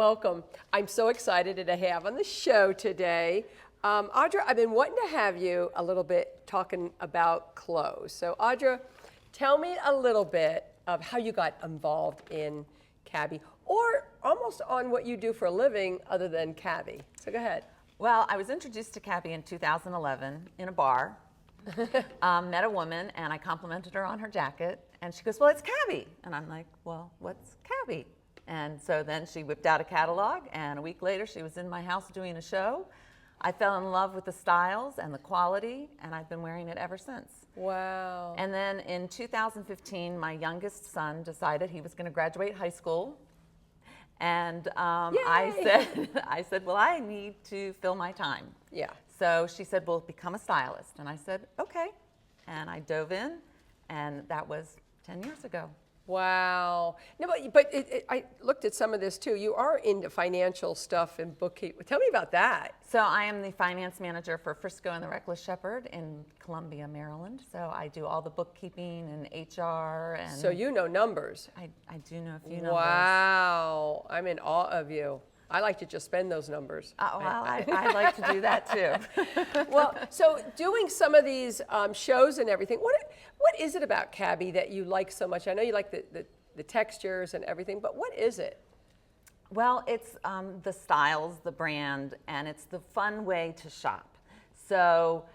welcome. I'm so excited to have on the show today. Audra, I've been wanting to have you a little bit talking about clothes. So Audra, tell me a little bit of how you got involved in Cabby, or almost on what you do for a living other than Cabby. So go ahead. Well, I was introduced to Cabby in 2011 in a bar. Met a woman and I complimented her on her jacket and she goes, well, it's Cabby. And I'm like, well, what's Cabby? And so then she whipped out a catalog and a week later she was in my house doing a show. I fell in love with the styles and the quality and I've been wearing it ever since. Wow. And then in 2015, my youngest son decided he was going to graduate high school. And I said, well, I need to fill my time. Yeah. So she said, well, become a stylist. And I said, okay. And I dove in, and that was 10 years ago. Wow. No, but I looked at some of this too. You are into financial stuff and bookkeeping. Tell me about that. So I am the finance manager for Frisco and the Reckless Shepherd in Columbia, Maryland. So I do all the bookkeeping and HR. And So you know numbers. I do know a few numbers. Wow. I'm in awe of you. I like to just spend those numbers. Well, I like to do that too. Well, so doing some of these shows and everything, what is it about Cabby that you like so much? I know you like the textures and everything, but what is it? Well, it's the styles, the brand, and it's the fun way to shop. So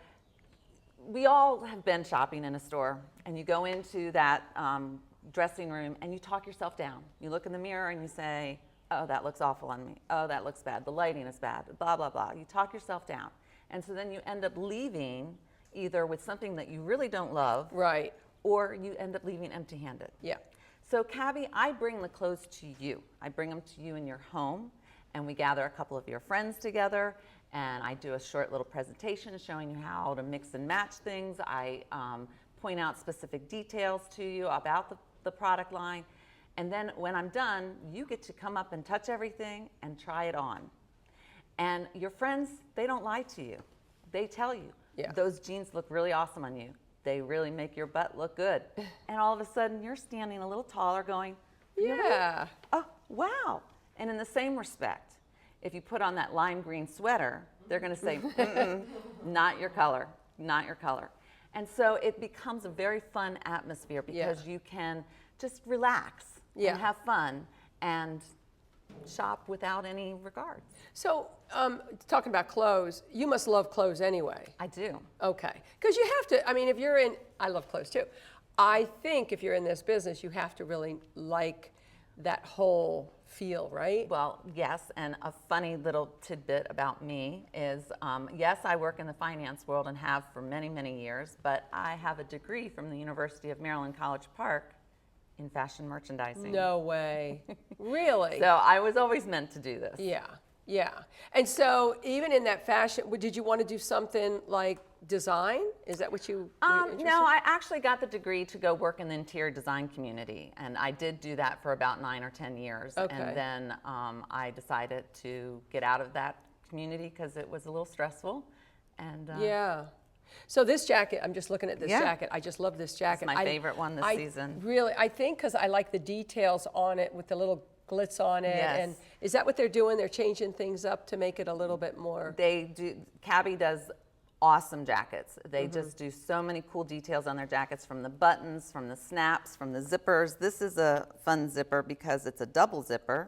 we all have been shopping in a store, and you go into that dressing room and you talk yourself down. You look in the mirror and you say, oh, that looks awful on me. Oh, that looks bad. The lighting is bad. Blah, blah, blah. You talk yourself down. And so then you end up leaving either with something that you really don't love. Right. Or you end up leaving empty-handed. Yeah. So Cabby, I bring the clothes to you. I bring them to you in your home, and we gather a couple of your friends together, and I do a short little presentation showing you how to mix and match things. I point out specific details to you about the product line. And then when I'm done, you get to come up and touch everything and try it on. And your friends, they don't lie to you. They tell you, those jeans look really awesome on you. They really make your butt look good. And all of a sudden, you're standing a little taller going, yeah. Oh, wow. And in the same respect, if you put on that lime green sweater, they're going to say, not your color, not your color. And so it becomes a very fun atmosphere because you can just relax and have fun and shop without any regards. So talking about clothes, you must love clothes anyway. I do. Okay. Because you have to, I mean, if you're in, I love clothes too. I think if you're in this business, you have to really like that whole feel, right? Well, yes, and a funny little tidbit about me is, yes, I work in the finance world and have for many, many years, but I have a degree from the University of Maryland, College Park in fashion merchandising. No way. Really? So I was always meant to do this. Yeah, yeah. And so even in that fashion, did you want to do something like design? Is that what you were interested in? No, I actually got the degree to go work in the interior design community, and I did do that for about 9 or 10 years. Okay. And then I decided to get out of that community because it was a little stressful. And yeah. So this jacket, I'm just looking at this jacket. I just love this jacket. It's my favorite one this season. Really, I think because I like the details on it with the little glitz on it. Yes. And is that what they're doing? They're changing things up to make it a little bit more. They do. Cabby does awesome jackets. They just do so many cool details on their jackets, from the buttons, from the snaps, from the zippers. This is a fun zipper because it's a double zipper.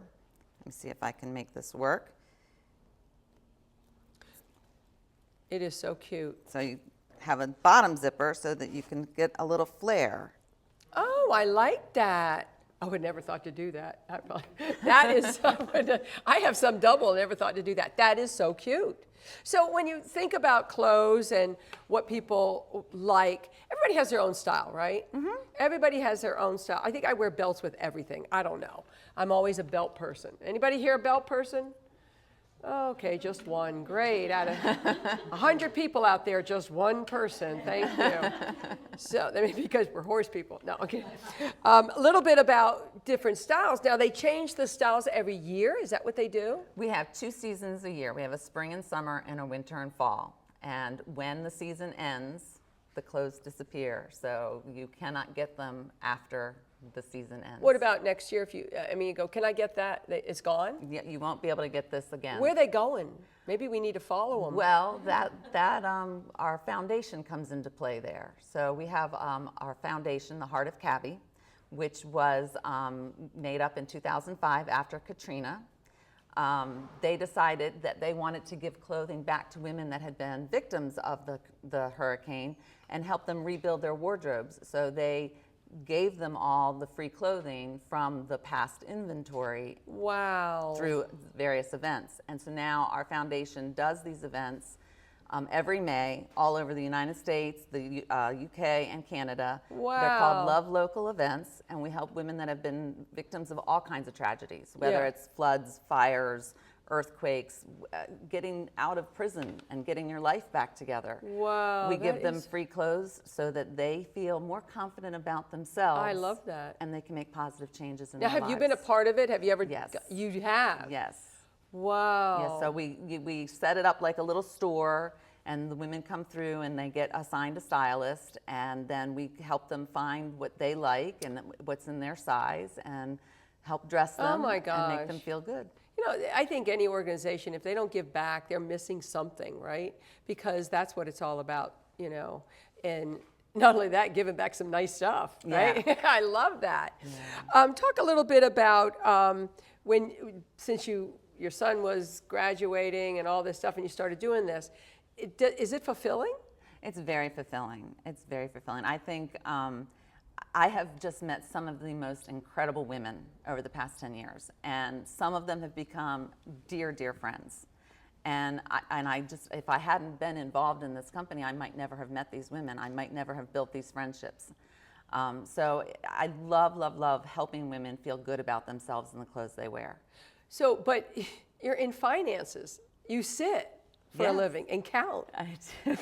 Let me see if I can make this work. It is so cute. So you have a bottom zipper so that you can get a little flare. Oh, I like that. I would never thought to do that. That is, I have some double, never thought to do that. That is so cute. So when you think about clothes and what people like, everybody has their own style, right? Mm-hmm. Everybody has their own style. I think I wear belts with everything. I don't know. I'm always a belt person. Anybody here a belt person? Okay, just one. Great. Out of 100 people out there, just one person. Thank you. So, I mean, because we're horse people. No, okay. A little bit about different styles. Now, they change the styles every year. Is that what they do? We have 2 seasons a year. We have a spring and summer and a winter and fall. And when the season ends, the clothes disappear. So you cannot get them after the season ends. What about next year? If you, I mean, you go, can I get that? It's gone? Yeah, you won't be able to get this again. Where are they going? Maybe we need to follow them. Well, our foundation comes into play there. So we have our foundation, the Heart of Cabby, which was made up in 2005 after Katrina. They decided that they wanted to give clothing back to women that had been victims of the hurricane and help them rebuild their wardrobes. So they gave them all the free clothing from the past inventory. Wow. Through various events. And so now our foundation does these events every May all over the United States, the UK, and Canada. Wow. They're called Love Local Events, and we help women that have been victims of all kinds of tragedies, whether Yeah. it's floods, fires, earthquakes, getting out of prison and getting your life back together. Wow, We that give them is- free clothes so that they feel more confident about themselves. I love that. And they can make positive changes in Now, their have you been a lives. part of it? Have you ever? Yes. You have? Yes. Wow. Yes, so we set it up like a little store, and the women come through and they get assigned a stylist, and then we help them find what they like and what's in their size and help dress them Oh my and make them gosh. feel good. You know, I think any organization, if they don't give back, they're missing something, right? Because that's what it's all about, you know. And not only that, giving back some nice stuff, right? Yeah. I love that. Talk a little bit about since your son was graduating and all this stuff, and you started doing this. Is it fulfilling? It's very fulfilling. It's very fulfilling. I think I have just met some of the most incredible women over the past 10 years, and some of them have become dear, dear friends. And I just, if I hadn't been involved in this company, I might never have met these women. I might never have built these friendships. So I love, love, love helping women feel good about themselves and the clothes they wear. So, but you're in finances. You sit for a Yes. living and count. I do.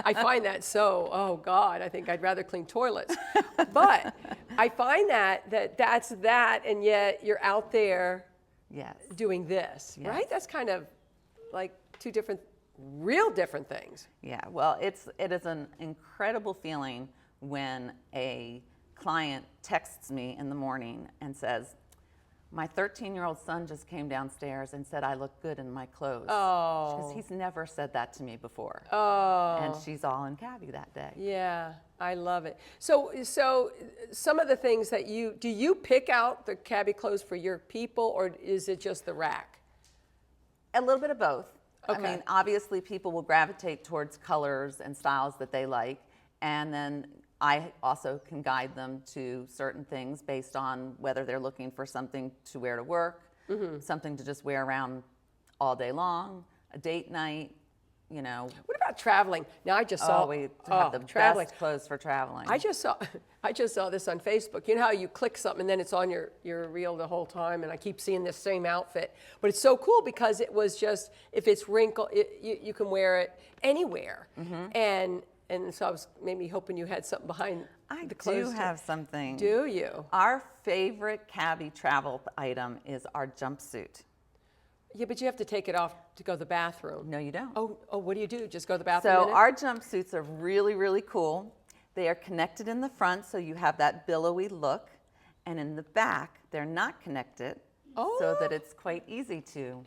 I find that so, oh God, I think I'd rather clean toilets. But I find that's that, and yet you're out there Yes. doing this, Yes. right? That's kind of like two different, real different things. Yeah, well, it is an incredible feeling when a client texts me in the morning and says, my 13-year-old son just came downstairs and said I look good in my clothes. Oh. Because he's never said that to me before. Oh. And she's all in Cabby that day. Yeah, I love it. So some of the things that do you pick out the Cabby clothes for your people, or is it just the rack? A little bit of both. Okay. I mean, obviously people will gravitate towards colors and styles that they like, and then I also can guide them to certain things based on whether they're looking for something to wear to work, something to just wear around all day long, a date night, you know. What about traveling? Now I just saw We have the traveling. best clothes for traveling. I just saw this on Facebook. You know how you click something and then it's on your reel the whole time, and I keep seeing this same outfit. But it's so cool because it was just, if it's wrinkled, you can wear it anywhere. And so I was maybe hoping you had something behind I the clothes. do have something. Do you? Our favorite Cabby travel item is our jumpsuit. Yeah, but you have to take it off to go to the bathroom. No, you don't. Oh, what do you do? Just go to the bathroom? So in it? our jumpsuits are really, really cool. They are connected in the front, so you have that billowy look. And in the back, they're not connected, so that it's quite easy to.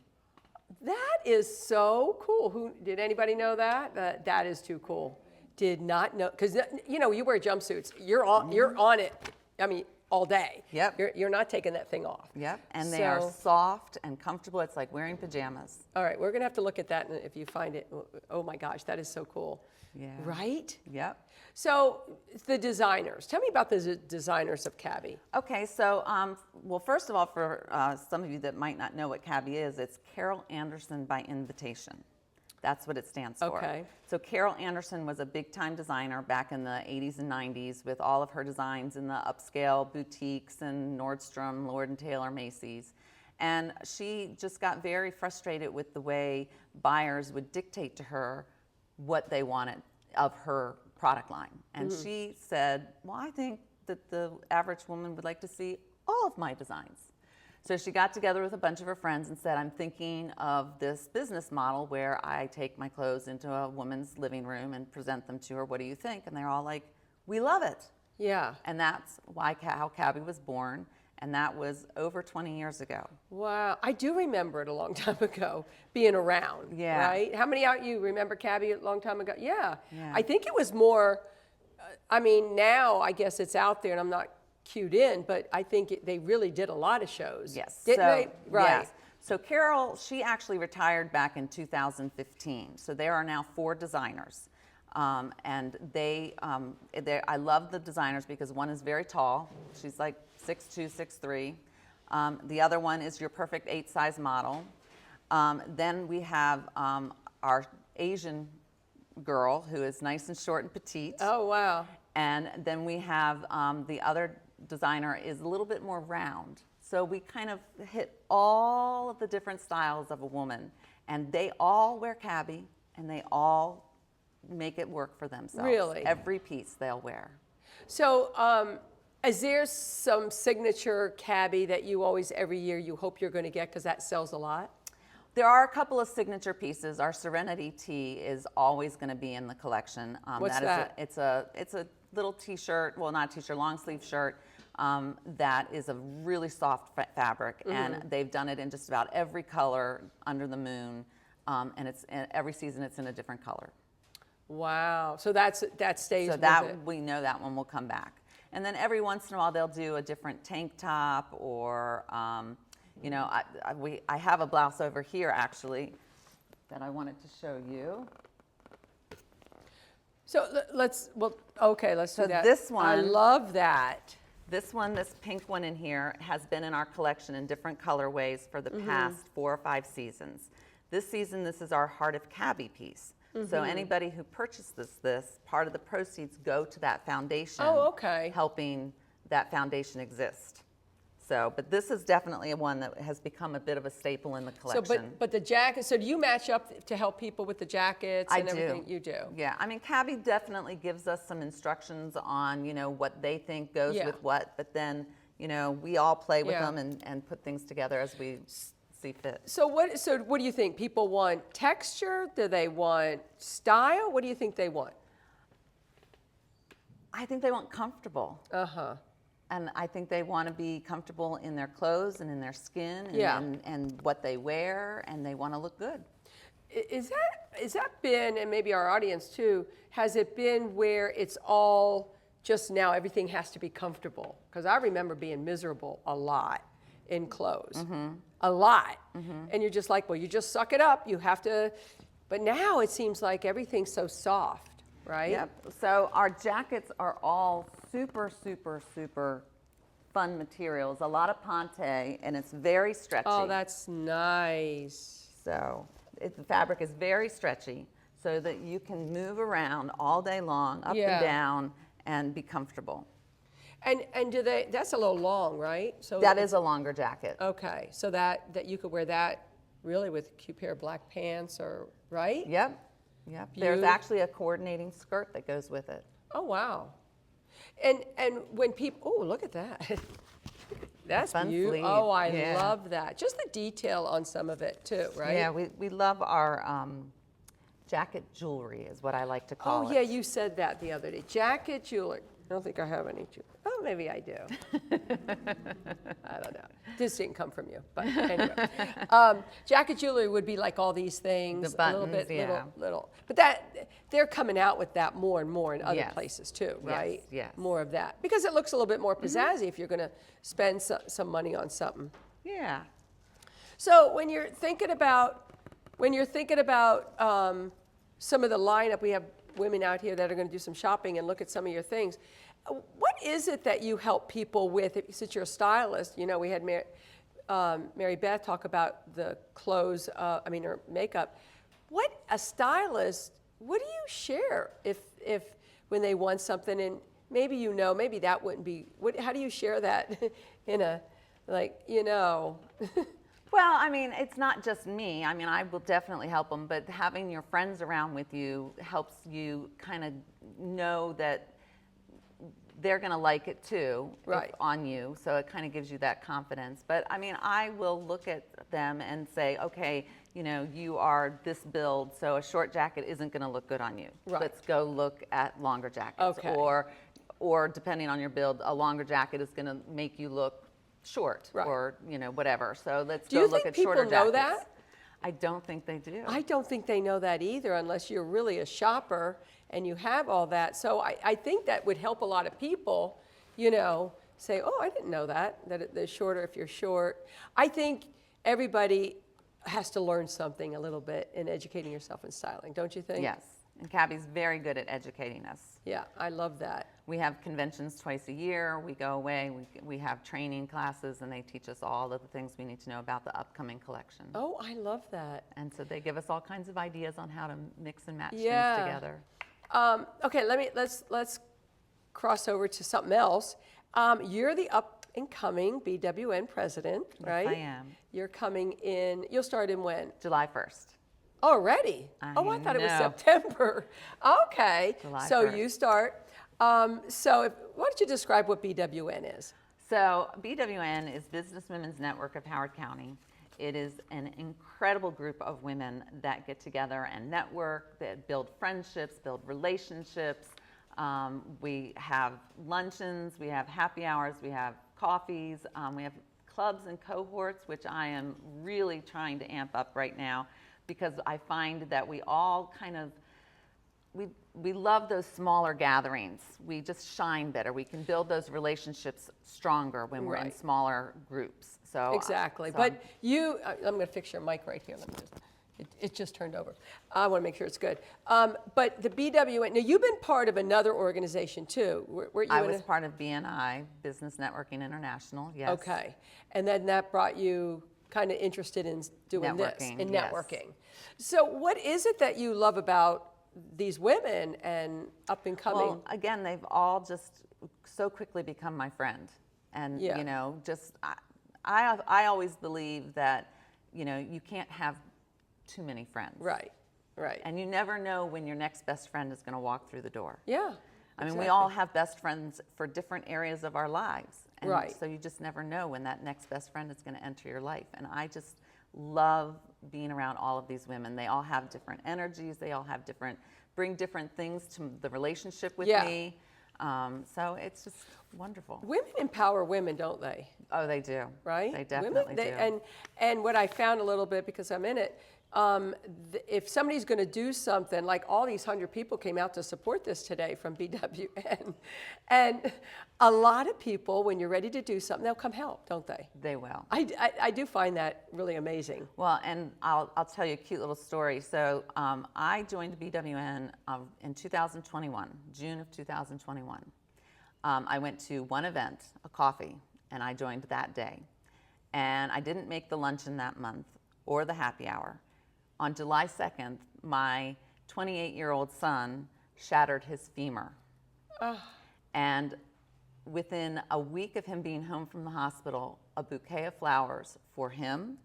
That is so cool. Did anybody know that? That is too cool. Did not know, because you know you wear jumpsuits. You're on it. I mean, all day. Yep. You're not taking that thing off. Yep. And they are So- soft and comfortable. It's like wearing pajamas. All right, we're gonna have to look at that if you find it. Oh my gosh, that is so cool. Yeah. Right? Yep. So the designers. Tell me about the designers of Cabby. Okay, so well, first of all, for some of you that might not know what Cabby is, it's Carol Anderson by invitation. That's what it stands for. Okay. So Carol Anderson was a big-time designer back in the 80s and 90s with all of her designs in the upscale boutiques and Nordstrom, Lord & Taylor, Macy's. And she just got very frustrated with the way buyers would dictate to her what they wanted of her product line. And she said, well, I think that the average woman would like to see all of my designs. So she got together with a bunch of her friends and said, I'm thinking of this business model where I take my clothes into a woman's living room and present them to her. What do you think? And they're all like, we love it. Yeah. And that's how Cabby was born. And that was over 20 years ago. Wow. I do remember it a long time ago, being around. Yeah. Right? How many out you remember Cabby a long time ago? Yeah. Yeah. I think it was more, I mean, now I guess it's out there and I'm not cued in, but I think they really did a lot of shows. Yes. Didn't they? Right. Yes. So Carol, she actually retired back in 2015. So there are now 4 designers. And I love the designers because one is very tall. She's like 6'2", 6'3". The other one is your perfect 8 size model. Then we have our Asian girl who is nice and short and petite. Oh, wow. And then we have the other designer is a little bit more round. So we kind of hit all of the different styles of a woman. And they all wear Cabby and they all make it work for themselves. Really? Every piece they'll wear. So, is there some signature Cabby that you always, every year, you hope you're going to get because that sells a lot? There are a couple of signature pieces. Our Serenity tee is always going to be in the collection. What's that? It's a little t-shirt, well, not a t-shirt, long sleeve shirt that is a really soft fabric, and they've done it in just about every color under the moon, and every season it's in a different color. Wow. So that stays So with that it. we know that one will come back. And then every once in a while they'll do a different tank top or, you know, I have a blouse over here actually that I wanted to show you. So let's do that. this I one- love that. This one, this pink one in here, has been in our collection in different colorways for the past 4 or 5 seasons. This season, this is our Heart of Cabby piece. So anybody who purchases this, part of the proceeds go to that foundation. Oh, okay. Helping that foundation exist. So, but this is definitely a one that has become a bit of a staple in the So, collection. but the jacket. So, do you match up to help people with the jackets I and everything? do. You do. Yeah, I mean, Cabby definitely gives us some instructions on, you know, what they think goes Yeah. with what, but then, you know, we all play with Yeah. them and put things together as we see fit. So what do you think? People want texture? Do they want style? What do you think they want? I think they want comfortable. Uh-huh. And I think they want to be comfortable in their clothes and in their skin and, Yeah. and what they wear, and they want to look good. Is that been, and maybe our audience too, has it been where it's all just now everything has to be comfortable? Because I remember being miserable a lot in clothes. A lot. And you're just like, well, you just suck it up. You have to, but now it seems like everything's so soft, right? Yep. So our jackets are all super, super, super fun materials. A lot of ponte, and it's very stretchy. Oh, that's nice. So the fabric is very stretchy so that you can move around all day long, up Yeah. and down, and be comfortable. And do they, that's a little long, right? So That is a longer jacket. okay. So that you could wear that really with a cute pair of black pants or, right? Yep. Yep. There's Beaut- actually a coordinating skirt that goes with it. Oh, wow. And when people, oh, look at that. That's Fun beautiful. sleeve, Oh, I yeah. love that. Just the detail on some of it too, right? Yeah, we love our jacket jewelry is what I like to call Oh, it. yeah, you said that the other day. Jacket jewelry. I don't think I have any jewelry. Oh, maybe I do. I don't know. This didn't come from you, but anyway. Jacket jewelry would be like all these things. The a little buttons, bit, yeah. little. But that they're coming out with that more and more in other Yes. places too, Yes, right? yes. More of that. Because it looks a little bit more pizzazzy if you're going to spend some money on something. Yeah. So when you're thinking about some of the lineup, we have women out here that are going to do some shopping and look at some of your things. What is it that you help people with? Since you're a stylist, you know, we had Mary Beth talk about the clothes, her makeup. What a stylist, what do you share if when they want something and maybe maybe that wouldn't be, how do you share that in a, like, you know? Well, I mean, it's not just me. I mean, I will definitely help them, but having your friends around with you helps you kind of know that they're going to like it too Right. on you. So it kind of gives you that confidence. But I mean, I will look at them and say, okay, you know, you are this build, so a short jacket isn't going to look good on you. Right. Let's go look at longer jackets. Okay. or depending on your build, a longer jacket is going to make you look short, Right. or whatever. So let's Do go you look think at shorter people know jackets. that? I don't think they do. I don't think they know that either unless you're really a shopper and you have all that. So I think that would help a lot of people, say, oh, I didn't know that they're shorter if you're short. I think everybody has to learn something a little bit in educating yourself in styling, don't you think? Yes. And Cabby's very good at educating us. Yeah, I love that. We have conventions twice a year. We go away. We have training classes, and they teach us all of the things we need to know about the upcoming collection. Oh, I love that. And so they give us all kinds of ideas on how to mix and match Yeah. things together. Okay, let's cross over to something else. You're the up and coming BWN president, right? Yes, I am. You're coming in. You'll start in when? July 1st. Already? I I thought it was know. September. Okay. July So 1st. you start. Why don't you describe what BWN is? So BWN is Business Women's Network of Howard County. It is an incredible group of women that get together and network, that build friendships, build relationships. We have luncheons, we have happy hours, we have coffees, we have clubs and cohorts, which I am really trying to amp up right now, because I find that we all kind of, we love those smaller gatherings. We just shine better. We can build those relationships stronger when we're in Right. smaller groups. So Exactly. so But I'm going to fix your mic right here. Let me just. It just turned over. I want to make sure it's good. But the BWN. Now you've been part of another organization too. Weren't you I in was part of BNI, Business Networking International. Yes. Okay. And then that brought you kind of interested in doing this, Networking, in yes. networking. So what is it that you love about these women and up and coming? Well, again, they've all just so quickly become my friend, and Yeah. just I always believe that you can't have too many friends. Right. Right. And you never know when your next best friend is going to walk through the door. Yeah. I mean, we exactly. all have best friends for different areas of our lives. And Right. so you just never know when that next best friend is going to enter your life. And I just love being around all of these women. They all have different energies. They all have bring different things to the relationship with Yeah. me. So it's just wonderful. Women empower women, don't they? Oh, they do. Right? They definitely do. And what I found a little bit, because I'm in it, if somebody's going to do something, like all these 100 people came out to support this today from BWN, and a lot of people, when you're ready to do something, they'll come help, don't they? They will. I do find that really amazing. Well, and I'll tell you a cute little story. So I joined BWN in 2021, June of 2021. I went to one event, a coffee, and I joined that day. And I didn't make the luncheon that month or the happy hour. On July 2nd, my 28-year-old son shattered his femur. And within a week of him being home from the hospital, a bouquet of flowers for him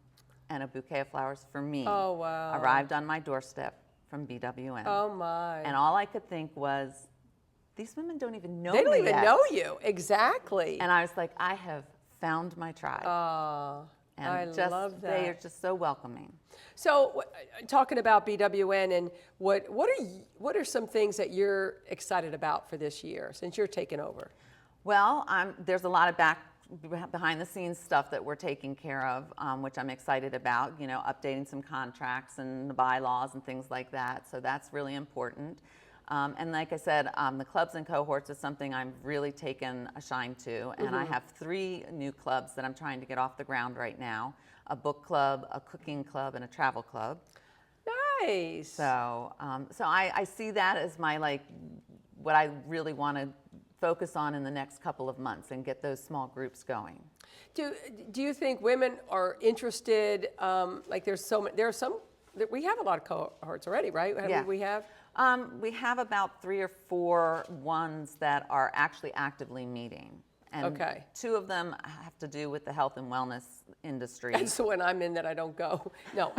and a bouquet of flowers for me Oh, wow. arrived on my doorstep from BWN. Oh, my. And all I could think was, these women don't even know They don't me even yet. know you. Exactly. And I was like, I have found my tribe. And I love that. They are just so welcoming. So, talking about BWN, and what are some things that you're excited about for this year since you're taking over? Well, there's a lot of behind the scenes stuff that we're taking care of, which I'm excited about, updating some contracts and the bylaws and things like that. So that's really important. And like I said, the clubs and cohorts is something I'm really taken a shine to. And I have 3 new clubs that I'm trying to get off the ground right now: a book club, a cooking club, and a travel club. Nice. So, I see that as my what I really want to focus on in the next couple of months and get those small groups going. Do you think women are interested? There are some. We have a lot of cohorts already, right? How many Yeah. do we have? We have about 3 or 4 ones that are actually actively meeting. And Okay. 2 of them have to do with the health and wellness industry. That's the one I'm in that I don't go. No,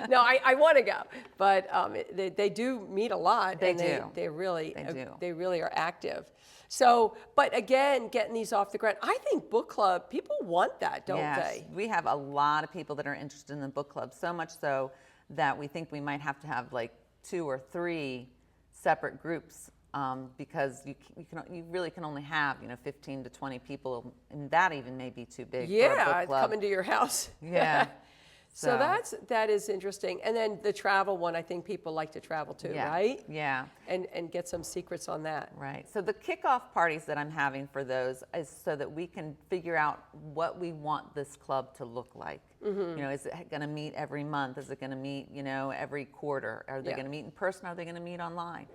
no, I want to go, but they do meet a lot. They and do. They really, They do. They really are active. So, but again, getting these off the ground, I think book club, people want that, don't Yes, they? we have a lot of people that are interested in the book club, so much so that we think we might have to have 2 or 3 separate groups because you really can only have 15 to 20 people, and that even may be too big for a Yeah, book club. coming to your house. Yeah. So that is interesting. And then the travel one, I think people like to travel too, Yeah. right? Yeah. And get some secrets on that. Right. So the kickoff parties that I'm having for those is so that we can figure out what we want this club to look like. Is it going to meet every month? Is it going to meet, every quarter? Are they Yeah. going to meet in person? Are they going to meet online?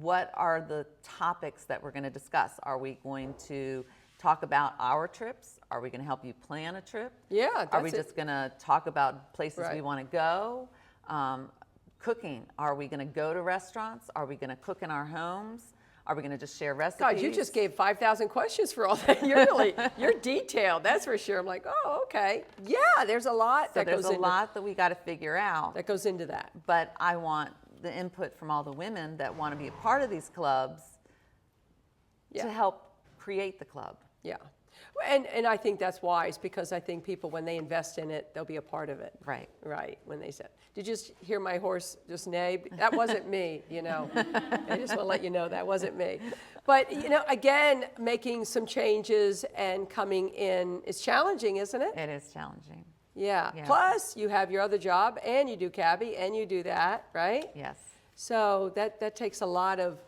What are the topics that we're going to discuss? Are we going to talk about our trips? Are we going to help you plan a trip? Yeah, Are we that's it. just going to talk about places we Right. want to go? Cooking. Are we going to go to restaurants? Are we going to cook in our homes? Are we going to just share recipes? God, you just gave 5,000 questions for all that. You're detailed, that's for sure. I'm like, oh, okay. Yeah, there's a lot So that there's goes a into lot that we got to figure out. that goes into that. But I want the input from all the women that want to be a part of these clubs Yeah. to help create the club. Yeah. And I think that's wise because I think people, when they invest in it, they'll be a part of it. Right. Right. When they said, did you just hear my horse just neigh? That wasn't me, I just want to let you know that wasn't me. But, again, making some changes and coming in is challenging, isn't it? It is challenging. Yeah. Yeah. Plus, you have your other job and you do Cabby and you do that, right? Yes. So that takes a lot of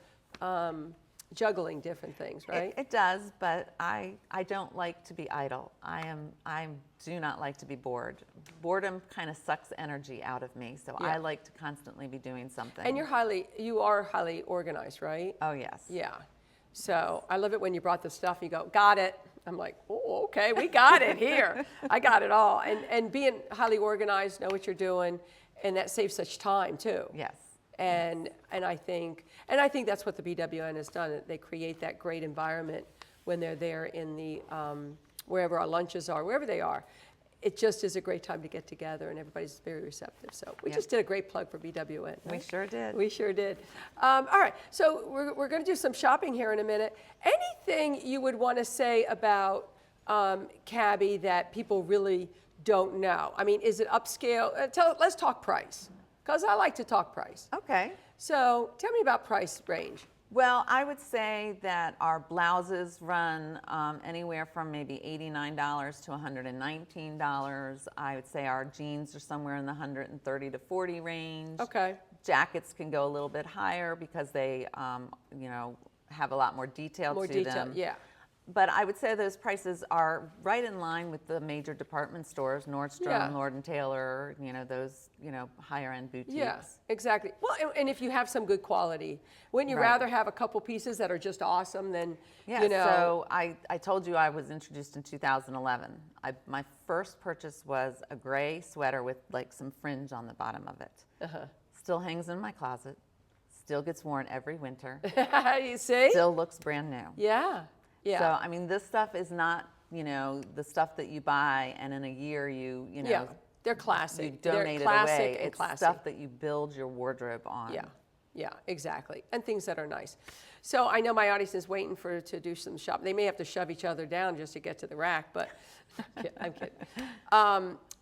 juggling different things, right? It does, but I don't like to be idle. I do not like to be bored. Boredom kind of sucks energy out of me, so Yeah. I like to constantly be doing something. And you are highly organized, right? Oh, yes. Yeah. So I love it when you brought the stuff and you go, got it. I'm like, oh, okay, we got it here. I got it all. And being highly organized, know what you're doing, and that saves such time too. Yes. And I think that's what the BWN has done. They create that great environment when they're there in the wherever our lunches are, wherever they are. It just is a great time to get together, and everybody's very receptive. So we Yep. just did a great plug for BWN. We sure did. We sure did. All right, so we're going to do some shopping here in a minute. Anything you would want to say about Cabby that people really don't know? I mean, is it upscale? Let's talk price, because I like to talk price. Okay. So tell me about price range. Well, I would say that our blouses run anywhere from maybe $89 to $119. I would say our jeans are somewhere in the $130 to $40 range. Okay. Jackets can go a little bit higher because they, have a lot more detail More to detail, them. yeah. But I would say those prices are right in line with the major department stores, Nordstrom, Yeah. Lord & Taylor, those, higher end boutiques. Yeah, exactly. Well, and if you have some good quality, wouldn't you Right. rather have a couple pieces that are just awesome than, Yeah, so I told you I was introduced in 2011. My first purchase was a gray sweater with like some fringe on the bottom of it. Still hangs in my closet, still gets worn every winter, you see? still looks brand new. Yeah, yeah. So, I mean, this stuff is not, the stuff that you buy and in a year Yeah, they're classic. you They're donate it classic away. and It's classy. stuff that you build your wardrobe on. Yeah, yeah, exactly. And things that are nice. So I know my audience is waiting to do some shopping. They may have to shove each other down just to get to the rack, but I'm kidding.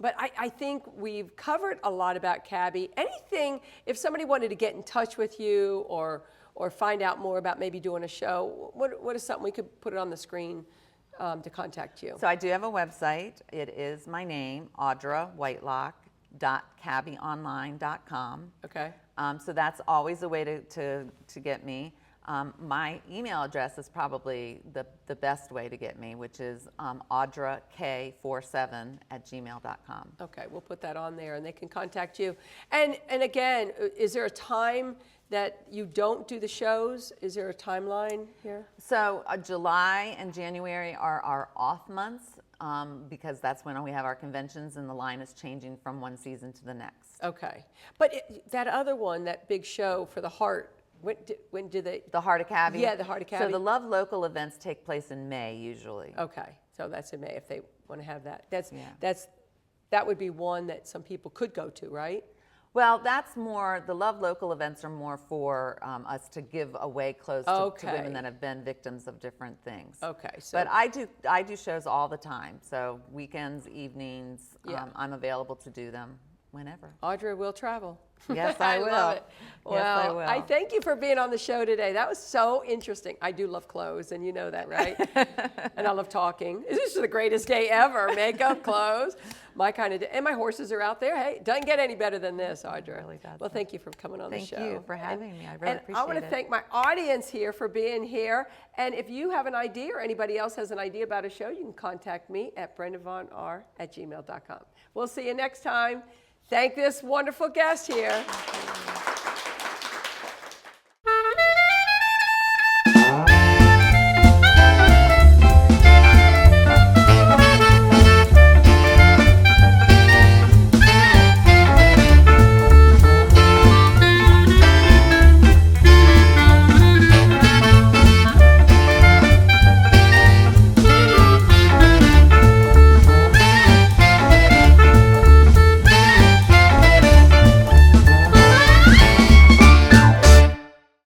But I think we've covered a lot about Cabby. Anything, if somebody wanted to get in touch with you or find out more about maybe doing a show, what is something we could put it on the screen to contact you? So I do have a website. It is my name, audrawhitelock.cabbyonline.com. Okay. So that's always a way to get me. My email address is probably the best way to get me, which is audrak47@gmail.com. Okay, we'll put that on there and they can contact you. And again, is there a time that you don't do the shows? Is there a timeline here? So July and January are our off months because that's when we have our conventions and the line is changing from one season to the next. Okay. But that other one, that big show for the Heart, when did they? The Heart of Cabby? Yeah, the Heart of Cabby. So the Love Local events take place in May usually. Okay, so that's in May if they want to have that. Yeah. That would be one that some people could go to, right? Well, that's more, the Love Local events are more for us to give away clothes to Okay. women that have been victims of different things. Okay, so. But I do shows all the time. So weekends, evenings, Yeah. I'm available to do them whenever. Audra will travel. Yes, I will. love it. Yes, Well, I will. I thank you for being on the show today. That was so interesting. I do love clothes, and you know that, right? And I love talking. This is the greatest day ever. Makeup, clothes, my kind of day. And my horses are out there. Hey, it doesn't get any better than this, Audra. really doesn't. Well, thank you for coming on the show. Thank you for having me. I really and appreciate I want to it. thank my audience here for being here. And if you have an idea or anybody else has an idea about a show, you can contact me at brendavonr@gmail.com. We'll see you next time. Thank this wonderful guest here.